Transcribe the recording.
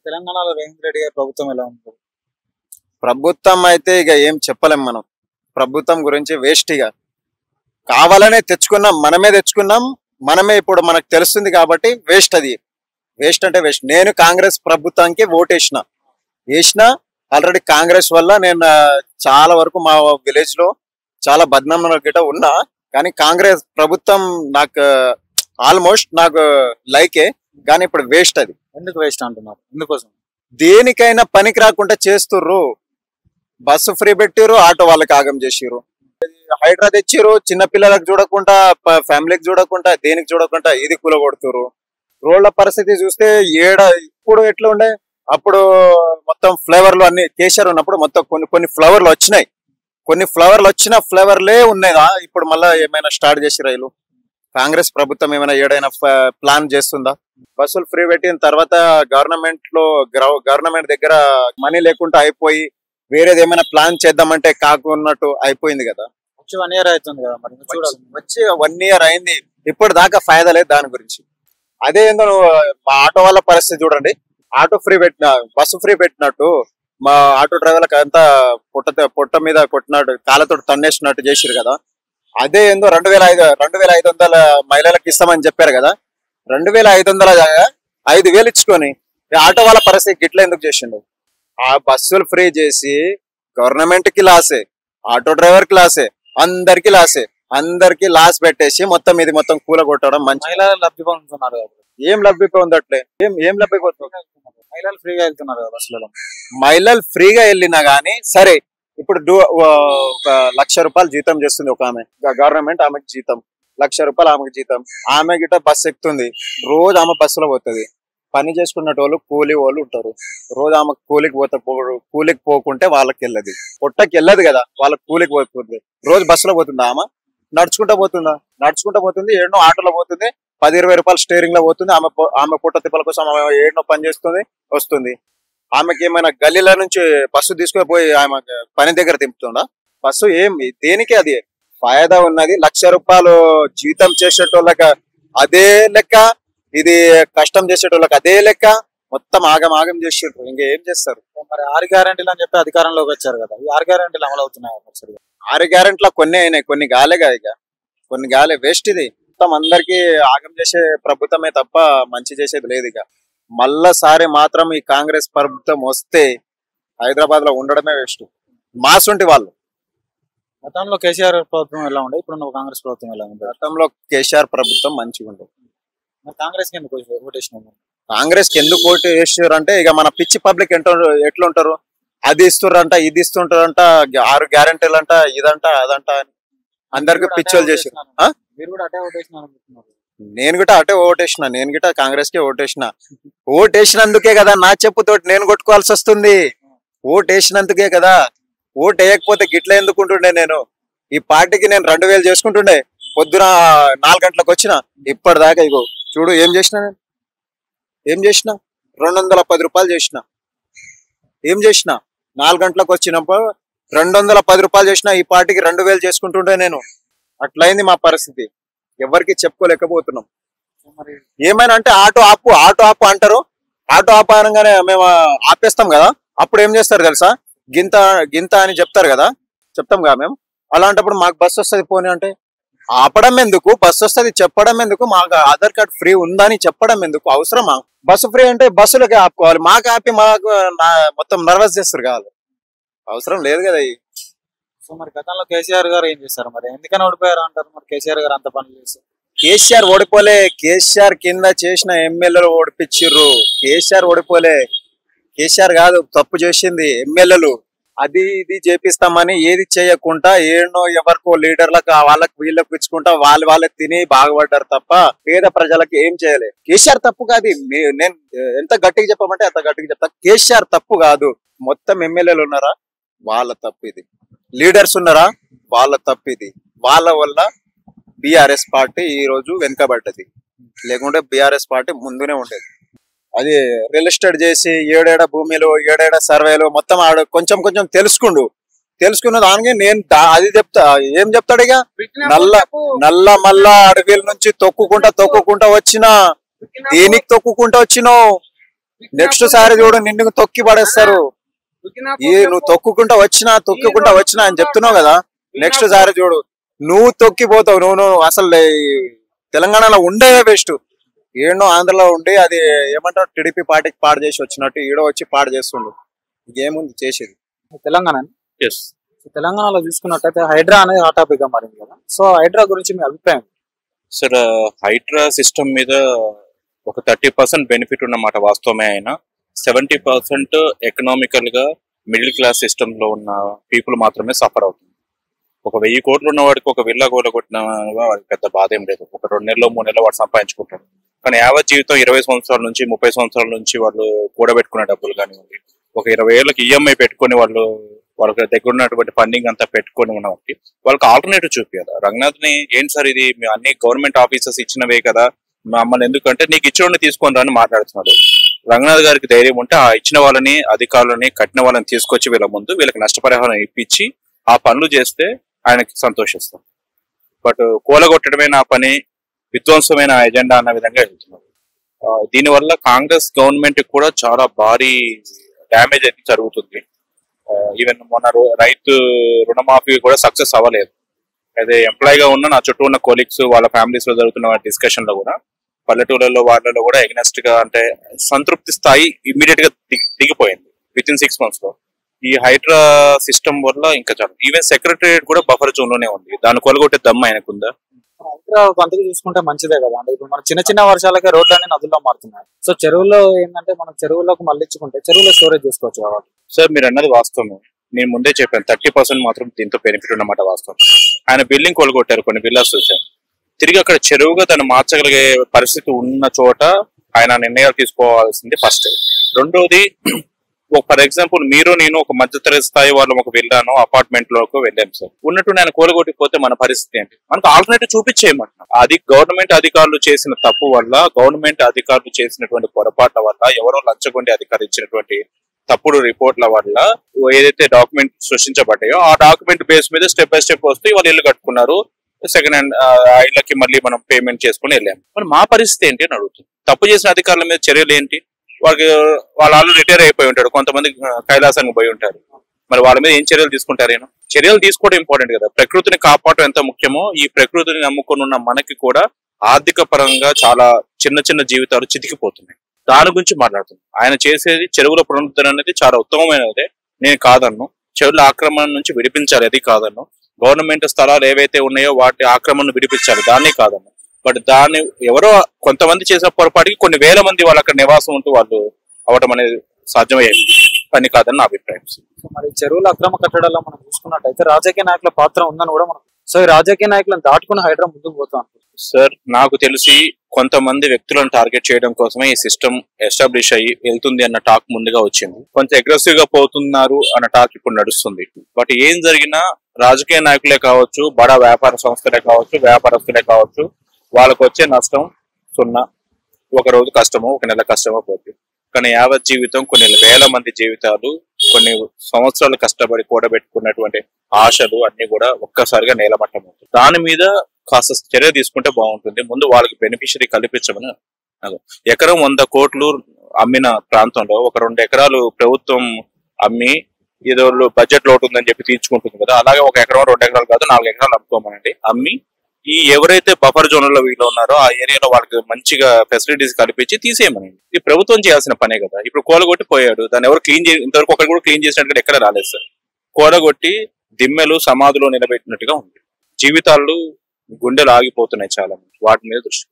తెలంగాణలో రేవంత్ రెడ్డి గారి ప్రభుత్వం ఎలా ఉంది? ప్రభుత్వం అయితే ఇక ఏం చెప్పలేం మనం. ప్రభుత్వం గురించి వేస్ట్. ఇక కావాలనే తెచ్చుకున్నాం, మనమే తెచ్చుకున్నాం, మనమే ఇప్పుడు మనకు తెలుస్తుంది కాబట్టి వేస్ట్. అది వేస్ట్ అంటే వేస్ట్. నేను కాంగ్రెస్ ప్రభుత్వానికి వేసిన ఆల్రెడీ. కాంగ్రెస్ వల్ల నేను చాలా వరకు మా విలేజ్ లో చాలా బద్నామ గిట్ట ఉన్నా, కానీ కాంగ్రెస్ ప్రభుత్వం నాకు ఆల్మోస్ట్ నాకు లైకే. కానీ ఇప్పుడు వేస్ట్. అది ఎందుకు వేస్ట్ అంటున్నారు? ఎందుకోసం? దేనికైనా పనికి రాకుండా చేస్తుర్రు. బస్సు ఫ్రీ పెట్టిరు, ఆటో వాళ్ళకి ఆగం చేసిర్రు. హైడ్రా తెచ్చిర్రు, చిన్న పిల్లలకు చూడకుండా, ఫ్యామిలీకి చూడకుండా, దేనికి చూడకుండా ఇది కూలగొడుతురు. రోడ్ల పరిస్థితి చూస్తే ఇప్పుడు ఎట్లా ఉండే, అప్పుడు మొత్తం ఫ్లేవర్లు అన్ని కేసీఆర్ ఉన్నప్పుడు మొత్తం కొన్ని ఫ్లవర్లు వచ్చినాయి. కొన్ని ఫ్లవర్లు వచ్చిన ఫ్లేవర్లే ఉన్నాయిగా. ఇప్పుడు మళ్ళీ ఏమైనా స్టార్ట్ చేసి రైలు కాంగ్రెస్ ప్రభుత్వం ఏమైనా ఏడైనా ప్లాన్ చేస్తుందా? బస్సులు ఫ్రీ పెట్టిన తర్వాత గవర్నమెంట్ దగ్గర మనీ లేకుండా అయిపోయి వేరేది ఏమైనా ప్లాన్ చేద్దామంటే కాకున్నట్టు అయిపోయింది కదా. వచ్చి 1 year అవుతుంది కదా, మరి చూడాలి. వచ్చి 1 year అయింది, ఇప్పుడు దాకా ఫాయిదా లేదు దాని గురించి. అదే ఏందో మా ఆటో వాళ్ళ పరిస్థితి చూడండి. ఆటో ఫ్రీ పెట్టిన, బస్సు ఫ్రీ పెట్టినట్టు మా ఆటో డ్రైవర్లకు అంతా పొట్ట మీద కొట్టినట్టు, కాళ్ళతో తన్నేసినట్టు చేసిరు కదా. అదే ఏందో 2500 మహిళలకు ఇస్తామని చెప్పారు కదా. 2500 5,000 ఇచ్చుకొని ఆటో వాళ్ళ పరిస్థితి గిట్లా ఎందుకు చేసిండు? ఆ బస్సులు ఫ్రీ చేసి గవర్నమెంట్ కి లాసే, ఆటో డ్రైవర్ కి లాసే, అందరికి లాస్ పెట్టేసి ఇది మొత్తం కూలగొట్టడం మంచి. మహిళలు లబ్ధి పొందుతున్నారు కదా. ఏం లబ్ధి పొందట్లే, ఏం లబ్ధి పొందుతున్నారు? మహిళలు ఫ్రీగా వెళ్తున్నారు కదా బస్సులలో. మహిళలు ఫ్రీగా వెళ్ళినా గానీ సరే, ఇప్పుడు 1,00,000 రూపాయలు జీతం చేస్తుంది ఒక ఆమె. గవర్నమెంట్ ఆమెకి జీతం 1,00,000 రూపాయలు ఆమెకి జీతం. ఆమె గిట్ట బస్సు ఎక్కుతుంది, రోజు ఆమె బస్సులో పోతుంది. పని చేసుకున్నట్టు కూలి వాళ్ళు ఉంటారు. రోజు ఆమె కూలికి పోకుంటే వాళ్ళకి వెళ్ళదు, పొట్టకి వెళ్ళదు కదా, వాళ్ళకి కూలికి పోతుంది. రోజు బస్సులో పోతుందా? ఆమె నడుచుకుంటా పోతుంది. ఏడనో ఆటోలో పోతుంది, 10-20 రూపాయలు స్టీరింగ్ లో పోతుంది. ఆమె పొట్ట తిప్పల కోసం ఆమె ఏడనో పని చేస్తుంది, వస్తుంది. ఆమెకి ఏమైనా గల్లీల నుంచి బస్సు తీసుకొని పోయి ఆమె పని దగ్గర దింపుతుందా? బస్సు దేనికి అది ఫాయిదా ఉన్నది. 1,00,000 రూపాయలు జీతం చేసేటోళ్ళకి అదే లెక్క, ఇది కష్టం చేసేటోళ్ళకి అదే లెక్క. మొత్తం ఆగం చేసేటోళ్ళు ఇంకేం చేస్తారు? మరి 6 గ్యారెంటీలు అని చెప్పి అధికారంలోకి వచ్చారు కదా, ఈ 6 గ్యారెంటీలు అమలు అవుతున్నాయి? 6 గ్యారెంటీలో కొన్ని అయినాయి, కొన్ని గాలేగా. ఇక కొన్ని గాలే, వేస్ట్. ఇది మొత్తం అందరికి ఆగం చేసే ప్రభుత్వమే తప్ప మంచి చేసేది లేదు. ఇక మళ్ళసారి మాత్రం ఈ కాంగ్రెస్ ప్రభుత్వం వస్తే హైదరాబాద్ లో ఉండడమే వేస్ట్. మాసుంటి వాళ్ళు. గతంలో కేసీఆర్ ప్రభుత్వం ఎలా ఉండే, ఇప్పుడు కాంగ్రెస్ ప్రభుత్వం ఎలా ఉంది? గతంలో కేసీఆర్ ప్రభుత్వం మంచిగా ఉంటుంది. కాంగ్రెస్ కి ఎందుకు ఓటేసినాము? కాంగ్రెస్ కి ఎందుకు ఓటు వేసారు అంటే, ఇక మన పిచ్చి పబ్లిక్ ఎట్లుంటారు, అది ఇస్తుర్రంట, ఇది ఇస్తుంటారంట, 6 గ్యారెంటీలు అంట, ఇదంట అదంట అని అందరికి పిచ్చోలు చేసారు. నేను గిట్ట అటే ఓటేసిన, నేను గిట్ట కాంగ్రెస్ కి ఓటేసినందుకే కదా నా చెప్పుతోటి నేను కొట్టుకోవాల్సి వస్తుంది. ఓటేసినందుకే కదా. ఓటు వేయకపోతే గిట్ల ఎందుకుంటుండే? నేను ఈ పార్టీకి నేను 2,000 చేసుకుంటుండే. పొద్దున 4 గంటలకు వచ్చిన, ఇప్పటిదాకా ఇగో చూడు ఏం చేసిన. 210 రూపాయలు చేసిన. ఏం చేసిన? 4 గంటలకు వచ్చినప్పుడు 210 రూపాయలు చేసిన. ఈ పార్టీకి 2,000 చేసుకుంటుండే నేను. అట్లయింది మా పరిస్థితి, ఎవరికి చెప్పుకోలేకపోతున్నాం. ఏమైనా అంటే ఆటో ఆపు అంటారు. ఆటో ఆపు అనగానే మేము ఆపేస్తాం కదా. అప్పుడు ఏం చేస్తారు తెలుసా? గింత అని చెప్తారు కదా, చెప్తాం కదా మేము. అలాంటప్పుడు మాకు బస్సు వస్తుంది పోనీ అంటే ఆపడం ఎందుకు? బస్సు వస్తుంది చెప్పడం ఎందుకు? మాకు ఆధార్ కార్డు ఫ్రీ ఉందని చెప్పడం ఎందుకు? అవసరమా? బస్సు ఫ్రీ అంటే బస్సులకి ఆపుకోవాలి, మాకు ఆపి మాకు మొత్తం నర్వస్ చేస్తారు కాదు. అవసరం లేదు కదా. సో మరి గతంలో కేసీఆర్ గారు ఏం చేస్తారు? మరి ఎందుకని ఓడిపోయారు అంటారు? మరి కేసీఆర్ గారు అంత పనులు చేస్తారు. కేసీఆర్ ఓడిపోలే, కేసీఆర్ కింద చేసిన ఎమ్మెల్యేలు ఓడిపించిర్రు. కేసీఆర్ ఓడిపోలే, కేసీఆర్ కాదు తప్పు చేసింది ఎమ్మెల్యేలు. అది ఇది చేపిస్తామని ఏది చేయకుండా ఏడనో ఎవరికో లీడర్లకు వాళ్ళకి వీళ్ళకి ఇచ్చుకుంటా వాళ్ళే తిని బాగుపడ్డారు తప్ప పేద ప్రజలకు ఏం చేయలే. కేసీఆర్ తప్పు కాదు. నేను ఎంత గట్టిగా చెప్పమంటే అంత గట్టిగా చెప్తా. కేసీఆర్ తప్పు కాదు. మొత్తం ఎమ్మెల్యేలు ఉన్నారా, వాళ్ళ తప్పు ఇది. లీడర్స్ ఉన్నారా, వాళ్ళ తప్పు ఇది. వాళ్ళ వల్ల బీఆర్ఎస్ పార్టీ ఈ రోజు వెనుకబడ్డది. లేకుంటే బీఆర్ఎస్ పార్టీ ముందునే ఉండేది. అది రియల్ ఎస్టేట్ చేసి ఏడేడ భూమిలో ఏడేడ సర్వేలు మొత్తం కొంచెం తెలుసుకున్న దానికి నేను అది చెప్తా. ఏం చెప్తాడు ఇక? నల్ల అడవిల నుంచి తొక్కుకుంటా వచ్చినా. దేనికి తొక్కుకుంటా వచ్చినావు? నెక్స్ట్ సారి చూడు నిన్ను తొక్కి పడేస్తారు. నువ్వు తొక్కుకుంటా వచ్చినా అని చెప్తున్నావు కదా, నెక్స్ట్ సారి చూడు నువ్వు తొక్కిపోతావు. నువ్వు అసలు తెలంగాణలో ఉండే వేస్ట్. ఏడో ఆంధ్రలో ఉండి అది ఏమంటారు టీడీపీ పార్టీకి పాడు చేసి వచ్చినట్టు ఈడో వచ్చి పాడు చేస్తుండు. ఇంకేముంది చేసేది. తెలంగాణ తెలంగాణలో చూసుకున్నట్టయితే హైడ్రా అనేది హాట్ టాపిక్ గా మారింది కదా. సో హైడ్రా గురించి మీ అభిప్రాయం? సార్, హైడ్రా సిస్టమ్ మీద ఒక 30% బెనిఫిట్ ఉన్నమాట వాస్తవమే. అయినా 70% ఎకనామికల్ గా మిడిల్ క్లాస్ సిస్టమ్ లో ఉన్న పీపుల్ మాత్రమే సఫర్ అవుతుంది. ఒక 1000 కోట్లు ఉన్న వాడికి ఒక విల్లా గోల కొట్టిన వాడికి పెద్ద బాధ ఏం లేదు. ఒక 2 నెలలు 3 నెలలు వాడు సంపాదించుకుంటాడు. కానీ యావత్ జీవితం 20 సంవత్సరాల నుంచి 30 సంవత్సరాల నుంచి వాళ్ళు కూడబెట్టుకునే డబ్బులు కానివ్వండి, ఒక 20 ఏళ్ళకి ఈఎంఐ పెట్టుకుని వాళ్ళకి దగ్గర ఉన్నటువంటి ఫండింగ్ అంతా పెట్టుకొని ఉన్న వాళ్ళకి ఆల్టర్నేటివ్ చూపించాలి. రంగనాథ్ని ఏంటి సార్ ఇది మీ అన్ని గవర్నమెంట్ ఆఫీసర్స్ ఇచ్చినవే కదా, మమ్మల్ని ఎందుకంటే నీకు ఇచ్చిన తీసుకొని రాని మాట్లాడుతున్నాడు. రంగనాథ్ గారికి ధైర్యం ఉంటే ఆ ఇచ్చిన వాళ్ళని అధికారులని కట్టిన వాళ్ళని తీసుకొచ్చి వీళ్ళకి నష్టపరిహారం ఇప్పించి ఆ పనులు చేస్తే ఆయనకి సంతోషిస్తాం. బట్ కూలగొట్టడమే నా పని, విధ్వంసమైన ఎజెండా అన్న విధంగా వెళ్తున్నారు. దీనివల్ల కాంగ్రెస్ గవర్నమెంట్ కూడా చాలా భారీ డ్యామేజ్ అయితే జరుగుతుంది. ఈవెన్ మొన్న రైతు రుణమాఫీ కూడా సక్సెస్ అవ్వలేదు. అదే ఎంప్లాయ్ గా ఉన్న నా చుట్టూ ఉన్న కొలీగ్స్ వాళ్ళ ఫ్యామిలీస్ లో జరుగుతున్న డిస్కషన్ లో కూడా పల్లెటూళ్ళలో వాళ్ళలో కూడా ఎగ్నెస్ట్ గా అంటే సంతృప్తి స్థాయి ఇమ్మీడియట్ గా దిగిపోయింది విత్ ఇన్ 6 months లో. ఈ హైడ్రా సిస్టమ్ వల్ల ఇంకా చాలా ఈవెన్ సెక్రటరియట్ కూడా బఫర్ జోన్ లోనే ఉంది. దాన్ని కొలగొట్టే దమ్మ ఆయనకుందా? హైడ్రా కొంతకు చూసుకుంటే మంచిదే కదా. అంటే ఇప్పుడు మన చిన్న వర్షాలకే రోడ్లన్నీ నదుల్లో మారుతున్నాయి. సో చెరువుల్లో ఏంటంటే మనం చెరువులోకి మళ్ళించుకుంటే చెరువులో స్టోరేజ్ చేసుకోవచ్చు కాబట్టి. సార్ మీరు అన్నది వాస్తవం. నేను ముందే చెప్పాను 30% మాత్రం దీంతో బెనిఫిట్ ఉన్నమాట వాస్తవం. ఆయన బిల్డింగ్ కొలగొట్టారు, కొన్ని విల్లాస్ చూశారు. తిరిగి అక్కడ చెరువుగా దాన్ని మార్చగలిగే పరిస్థితి ఉన్న చోట ఆయన నిర్ణయాలు తీసుకోవాల్సింది ఫస్ట్. రెండోది, ఫర్ ఎగ్జాంపుల్ మీరు నేను ఒక మధ్యతరగతి స్థాయి వాళ్ళు ఒక వెళ్ళాను అపార్ట్మెంట్ లోకి వెళ్ళాను సార్, ఉన్నట్టు నేను కూలగొట్టిపోతే మన పరిస్థితి ఏంటి? మనకు ఆల్టర్నేటివ్ చూపించేయమంటున్నాం. అది గవర్నమెంట్ అధికారులు చేసిన తప్పు వల్ల, గవర్నమెంట్ అధికారులు చేసినటువంటి పొరపాట్ల వల్ల, ఎవరో లంచగొండి అధికారులు ఇచ్చినటువంటి తప్పుడు రిపోర్ట్ల వల్ల ఏదైతే డాక్యుమెంట్ సృష్టించబడ్డాయో ఆ డాక్యుమెంట్ బేస్ మీద స్టెప్ బై స్టెప్ వస్తే వాళ్ళు ఇల్లు కట్టుకున్నారు. సెకండ్ హ్యాండ్ ఇళ్ళకి మళ్ళీ మనం పేమెంట్ చేసుకుని వెళ్ళాము. మరి మా పరిస్థితి ఏంటి అని అడుగుతుంది. తప్పు చేసిన అధికారుల మీద చర్యలు ఏంటి? వాళ్ళు రిటైర్ అయిపోయి ఉంటారు, కొంతమంది కైలాసానికి పోయి ఉంటారు. మరి వాళ్ళ మీద ఏం చర్యలు తీసుకుంటారేనో? చర్యలు తీసుకోవడం ఇంపార్టెంట్ కదా. ప్రకృతిని కాపాడటం ఎంత ముఖ్యమో ఈ ప్రకృతిని నమ్ముకొని ఉన్న మనకి కూడా ఆర్థిక పరంగా చాలా చిన్న జీవితాలు చితికిపోతున్నాయి. దాని గురించి మాట్లాడుతున్నాం. ఆయన చేసేది చెరువుల పునరుద్ధరణ అనేది చాలా ఉత్తమమైనదే, నేను కాదన్ను. చెరువుల ఆక్రమణ నుంచి విడిపించాలి, అది కాదన్ను. గవర్నమెంట్ స్థలాలు ఏవైతే ఉన్నాయో వాటి ఆక్రమణను విడిపించాలి, దాన్ని కాదన్ను. బట్ దాన్ని ఎవరో కొంతమంది చేసిన పొరపాటుకి కొన్ని వేల మంది వాళ్ళు అక్కడ నివాసం ఉంటూ వాళ్ళు అవడం అనేది సాధ్యమయ్యే పని కాదని నా అభిప్రాయం. మరి చెరువుల అక్రమ కట్టడాల్లో మనం చూసుకున్నట్టయితే రాజకీయ నాయకుల పాత్ర ఉందని కూడా మనం, సో ఈ రాజకీయ నాయకులను దాటుకుని హైడ్రా ముందుకు పోతాం. సార్ నాకు తెలిసి కొంతమంది వ్యక్తులను టార్గెట్ చేయడం కోసమే ఈ సిస్టమ్ ఎస్టాబ్లిష్ అయ్యి వెళ్తుంది అన్న టాక్ ముందుగా వచ్చింది. కొంచెం అగ్రెసివ్ గా పోతున్నారు అన్న టాక్ ఇప్పుడు నడుస్తుంది. బట్ ఏం జరిగినా రాజకీయ నాయకులే కావచ్చు, బడా వ్యాపార సంస్థలే కావచ్చు, వ్యాపారస్తులే కావచ్చు, వాళ్ళకు వచ్చే నష్టం 0. ఒక రోజు కష్టమో, ఒక నెల కష్టమో పోతుంది. కానీ యావత్ జీవితం, కొన్ని వేల మంది జీవితాలు, కొన్ని సంవత్సరాలు కష్టపడి కూడబెట్టుకున్నటువంటి ఆశలు అన్ని కూడా ఒక్కసారిగా నేలమట్టం అవుతుంది. దాని మీద కాస్త చర్య తీసుకుంటే బాగుంటుంది. ముందు వాళ్ళకి బెనిఫిషరీ కల్పించమని. ఎకరం 100 కోట్లు అమ్మిన ప్రాంతంలో ఒక 2 ఎకరాలు ప్రభుత్వం అమ్మి ఏదో బడ్జెట్ లోటు ఉందని చెప్పి తీర్చుకుంటుంది కదా, అలాగే 1 ఎకరం 2 ఎకరాలు కాదు 4 ఎకరాలు అమ్ముకోమనండి. అమ్మి ఈ ఎవరైతే బఫర్ జోన్లలో వీళ్ళు ఉన్నారో ఆ ఏరియాలో వాళ్ళకి మంచిగా ఫెసిలిటీస్ కల్పించి తీసేయమనండి. ఇది ప్రభుత్వం చేయాల్సిన పనే కదా. ఇప్పుడు కూలగొట్టి పోయాడు, దాన్ని ఎవరు క్లీన్ ఇంతవరకు ఒకరు కూడా క్లీన్ చేసినట్టుగా ఎక్కడ రాలేదు సార్. కూలగొట్టి దిమ్మెలు సమాధిలో నిలబెట్టినట్టుగా ఉంది. జీవితాలు గుండెలు ఆగిపోతున్నాయి చాలా మంది. వాటి మీద దృష్టి